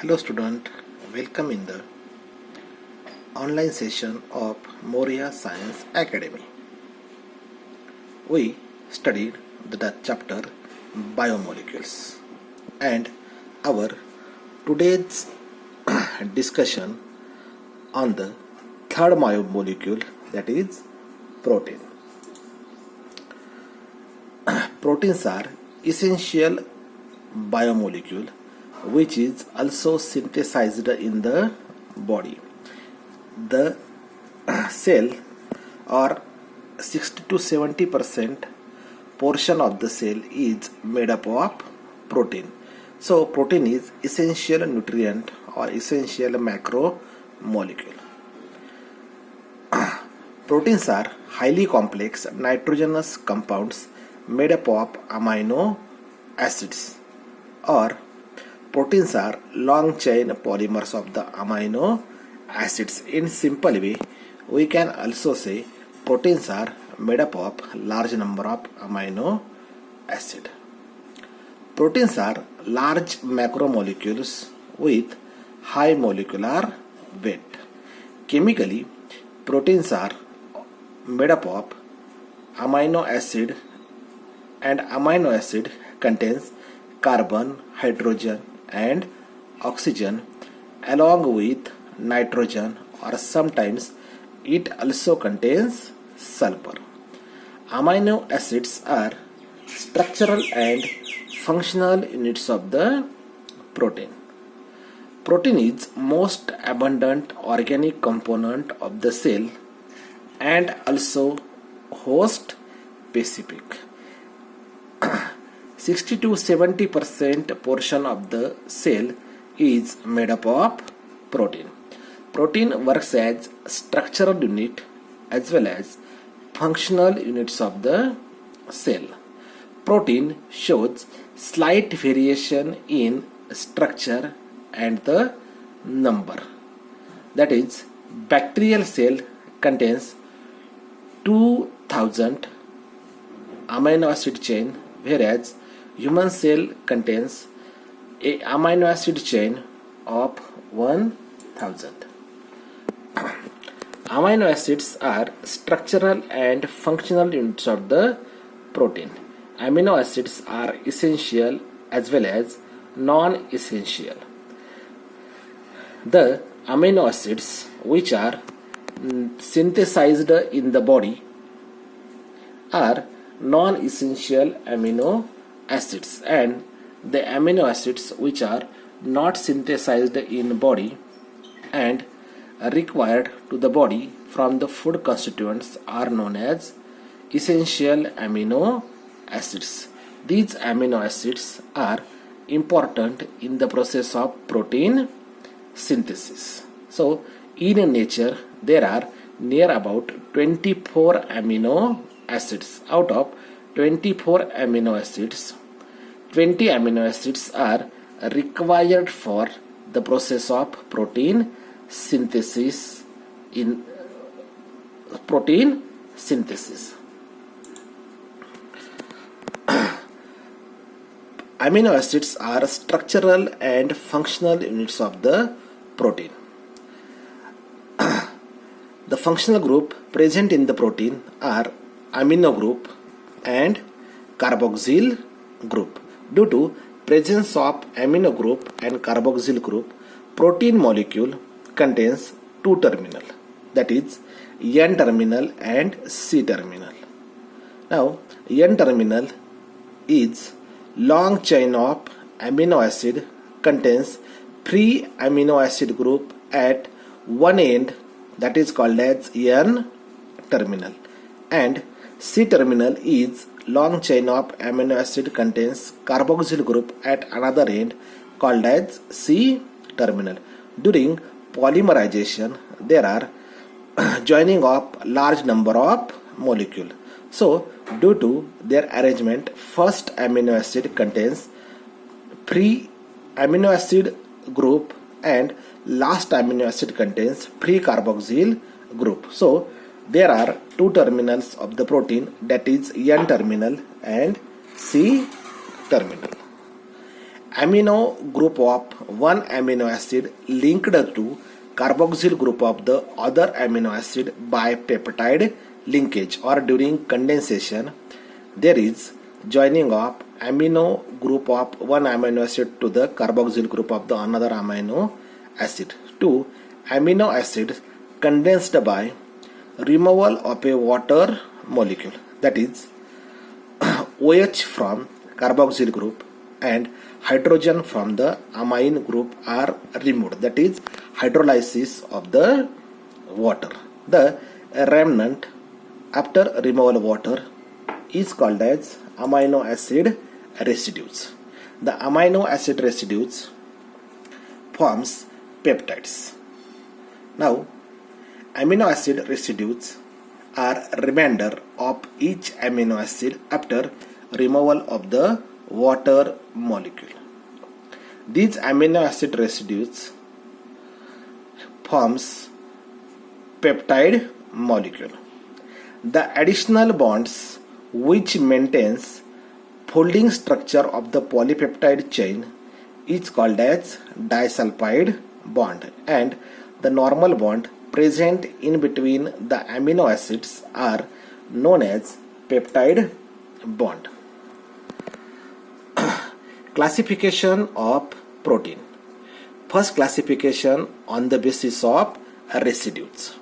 Hello student, welcome in the online session of Moria Science Academy. We studied the chapter biomolecules and our today's discussion on the third biomolecule, that is protein. Proteins are essential biomolecule which is also synthesized in the body. The cell or 60 to 70% portion of the cell is made up of protein. So protein is essential nutrient or essential macromolecule. Proteins are highly complex nitrogenous compounds made up of amino acids, or proteins are long chain polymers of the amino acids. In simple way, we can also say proteins are made up of large number of amino acid. Proteins are large macromolecules with high molecular weight. Chemically, proteins are made up of amino acid, and amino acid contains carbon, hydrogen and oxygen along with nitrogen, or sometimes it also contains sulfur. Amino acids are structural and functional units of the protein. Protein is most abundant organic component of the cell and also host specific. 60 to 70% portion of the cell is made up of protein. Protein works as structural unit as well as functional units of the cell. Protein shows slight variation in structure and the number. That is, bacterial cell contains 2000 amino acid chain, whereas human cell contains a amino acid chain of 1000. Amino acids are structural and functional units of the protein. Amino acids are essential as well as non-essential. The amino acids which are synthesized in the body are non-essential amino acids, and the amino acids which are not synthesized in body and required to the body from the food constituents are known as essential amino acids. These amino acids are important in the process of protein synthesis. So in nature there are near about 24 amino acids. Out of 24 amino acids, 20 amino acids are required for the process of protein synthesis. In protein synthesis, amino acids are structural and functional units of the protein. The functional group present in the protein are amino group and carboxyl group. Due to presence of amino group and carboxyl group, protein molecule contains two terminal, that is N terminal and C terminal. Now N terminal is long chain of amino acid, contains free amino acid group at one end, that is called as N terminal, and C terminal is long chain of amino acid, contains carboxyl group at another end called as C terminal. During polymerization there are joining of large number of molecule. So due to their arrangement, first amino acid contains free amino acid group and last amino acid contains free carboxyl group. So there are two terminals of the protein, that is N terminal and C terminal. amino group of one amino acid linked to carboxyl group of the other amino acid by peptide linkage or during condensation. There is joining of amino group of one amino acid to the carboxyl group of the another amino acid. Two amino acids condensed by removal of a water molecule, that is OH from carboxyl group and hydrogen from the amine group are removed, that is hydrolysis of the water. The remnant after removal of water is called as amino acid residues. The amino acid residues forms peptides. Now, amino acid residues are remainder of each amino acid after removal of the water molecule. These amino acid residues forms peptide molecule. The additional bonds which maintains folding structure of the polypeptide chain is called as disulfide bond, and the normal bond present in between the amino acids are known as peptide bond. Classification of protein. First, classification on the basis of residues.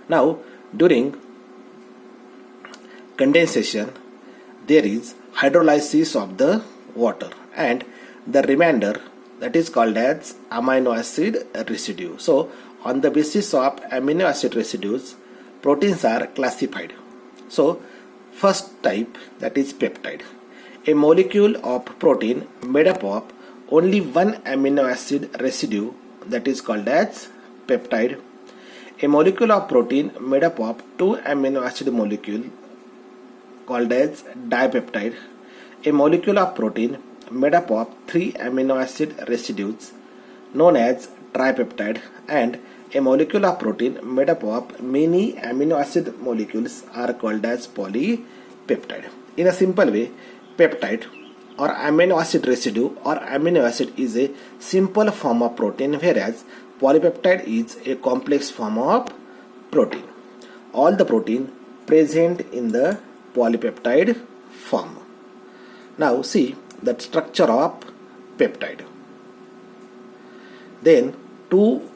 Now, during condensation, there is hydrolysis of the water and the remainder, that is called as amino acid residue. So, on the basis of amino acid residues, proteins are classified. So, first type, that is peptide. A molecule of protein made up of only one amino acid residue, that is called as peptide. A molecule of protein made up of two amino acid molecule called as dipeptide. A molecule of protein made up of three amino acid residues known as tripeptide, and a molecule of protein made up of many amino acid molecules are called as polypeptide. In a simple way, peptide or amino acid residue or amino acid is a simple form of protein, whereas polypeptide is a complex form of protein. All the protein present in the polypeptide form. Now see the structure of peptide. Then two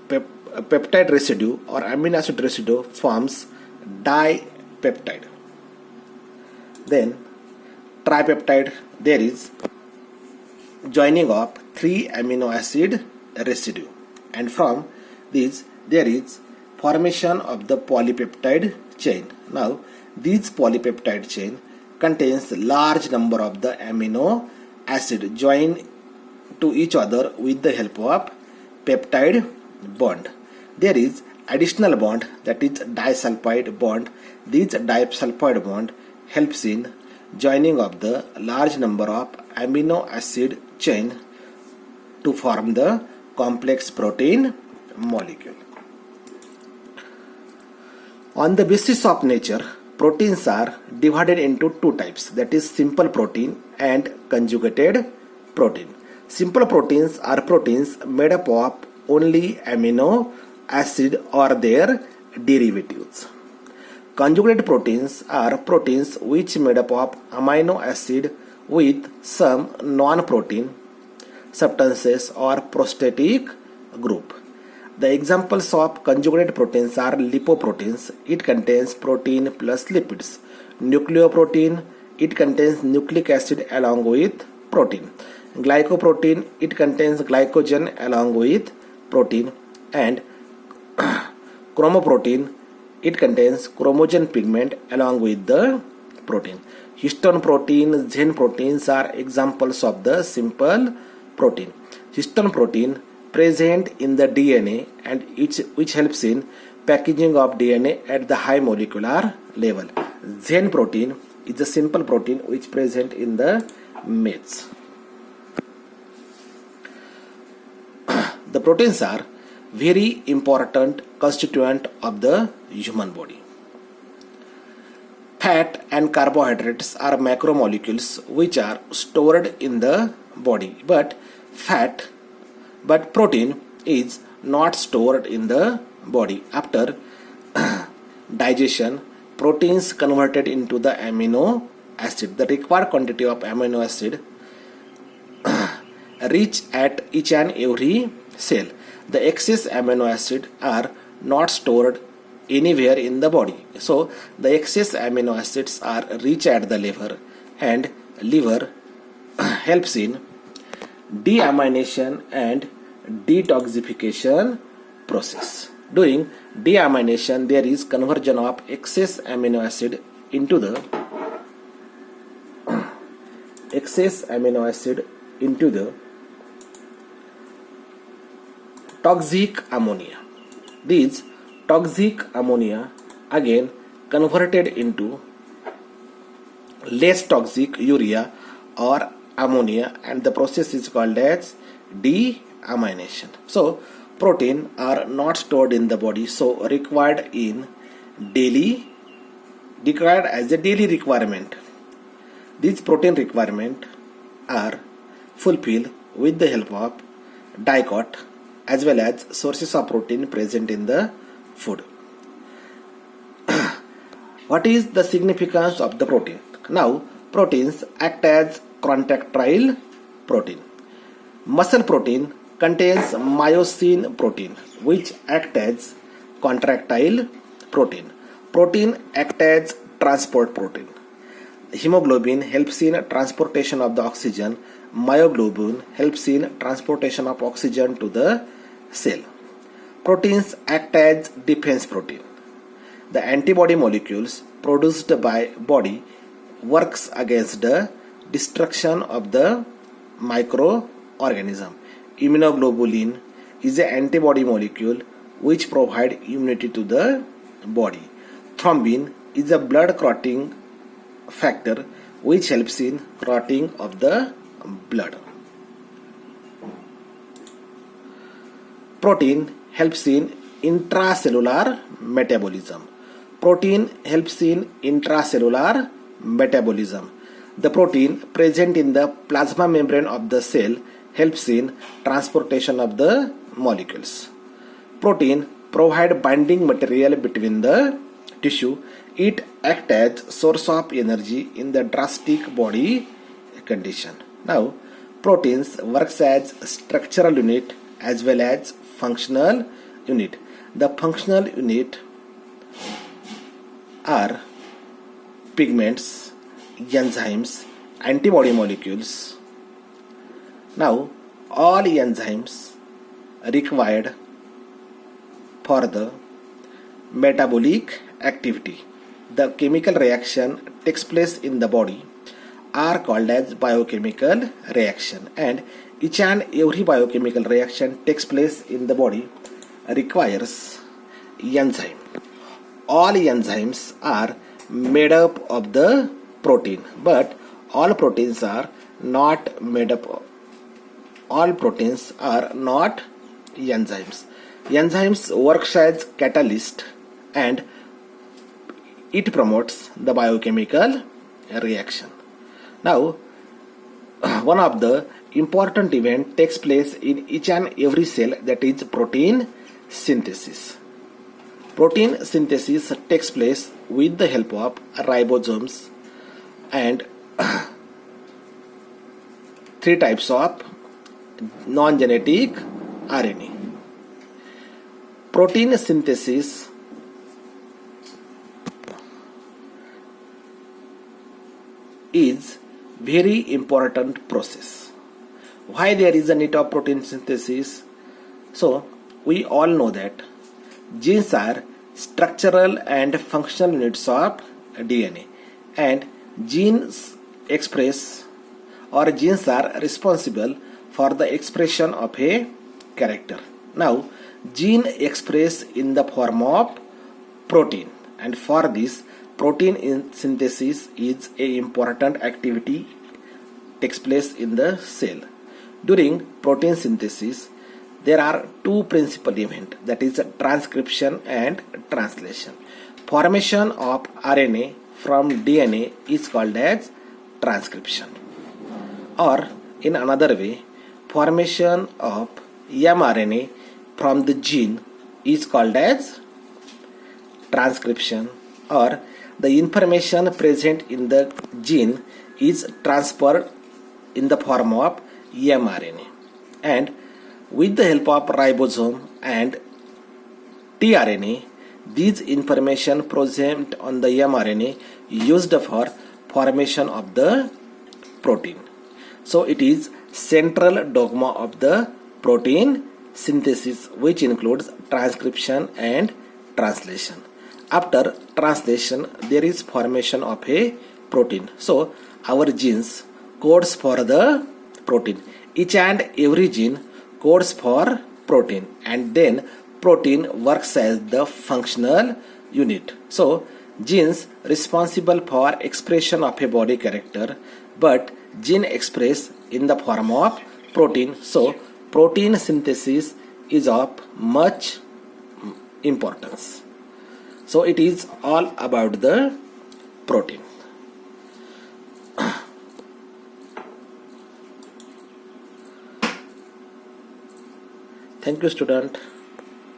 peptide residue or amino acid residue forms dipeptide. Then tripeptide, there is joining of three amino acid residue, and from this there is formation of the polypeptide chain. Now this polypeptide chain contains large number of the amino acid joined to each other with the help of peptide bond. There is additional bond, that is disulfide bond. This disulfide bond helps in joining of the large number of amino acid chain to form the complex protein molecule. On the basis of nature, proteins are divided into two types, that is simple protein and conjugated protein. Simple proteins are proteins made up of only amino acid or their derivatives. Conjugated proteins are proteins which made up of amino acid with some non-protein substances or prosthetic group. The examples of conjugated proteins are lipoproteins. It contains protein plus lipids. Nucleoprotein, it contains nucleic acid along with protein. Glycoprotein, it contains glycogen along with protein. And chromoprotein, it contains chromogen pigment along with the protein. Histone protein, zen proteins are examples of the simple protein. Histone protein present in the DNA and which helps in packaging of DNA at the high molecular level. Zen protein is a simple protein which present in the mates. The proteins are very important constituent of the human body. Fat and carbohydrates are macromolecules which are stored in the body, but protein is not stored in the body. After digestion, proteins converted into the amino acid. The required quantity of amino acid reach at each and every cell. The excess amino acid are not stored anywhere in the body. So the excess amino acids are reach at the liver, and liver helps in deamination and detoxification process. During deamination, there is conversion of excess amino acid into the toxic ammonia. These toxic ammonia again converted into less toxic urea or ammonia, and the process is called as deamination. So protein are not stored in the body, so required as a daily requirement. These protein requirement are fulfilled with the help of dicot as well as sources of protein present in the food. What is the significance of the protein? Now, proteins act as contractile protein. Muscle protein contains myosin protein, which act as contractile protein. Protein act as transport protein. Hemoglobin helps in transportation of the oxygen. Myoglobin helps in transportation of oxygen to the cell. Proteins act as defense protein. The antibody molecules produced by body works against the destruction of the microorganism. Immunoglobulin is an antibody molecule which provide immunity to the body. Thrombin is a blood clotting factor which helps in clotting of the blood. Protein helps in intracellular metabolism. Protein helps in intracellular metabolism. The protein present in the plasma membrane of the cell helps in transportation of the molecules. Protein provide binding material between the tissue. It acts as source of energy in the drastic body condition. Now, proteins works as structural unit as well as functional unit. The functional unit are pigments, enzymes, antibody molecules. Now, all enzymes required for the metabolic activity, the chemical reaction takes place in the body, are called as biochemical reaction, and each and every biochemical reaction takes place in the body requires enzyme. All enzymes are made up of the protein, but all proteins are not made up of, all proteins are not enzymes. Enzymes works as catalyst and it promotes the biochemical reaction. Now, one of the important event takes place in each and every cell, that is protein synthesis. Protein synthesis takes place with the help of ribosomes and three types of non-genetic RNA. Protein synthesis is very important process. Why there is a need of protein synthesis? So we all know that genes are structural and functional units of DNA, and genes express or genes are responsible for the expression of a character. Now, gene express in the form of protein, and for this protein synthesis is a important activity takes place in the cell. During protein synthesis, there are two principal events, that is transcription and translation. Formation of RNA from DNA is called as transcription, or In another way, formation of mRNA from the gene is called as transcription, or the information present in the gene is transferred in the form of mRNA, and with the help of ribosome and tRNA, these information present on the mRNA used for formation of the protein. So it is central dogma of the protein synthesis, which includes transcription and translation. After translation, there is formation of a protein. So our genes codes for the protein. Each and every gene codes for protein, and then protein works as the functional unit. So genes responsible for expression of a body character, but gene express in the form of protein. So protein synthesis is of much importance. So it is all about the protein. Thank you, student.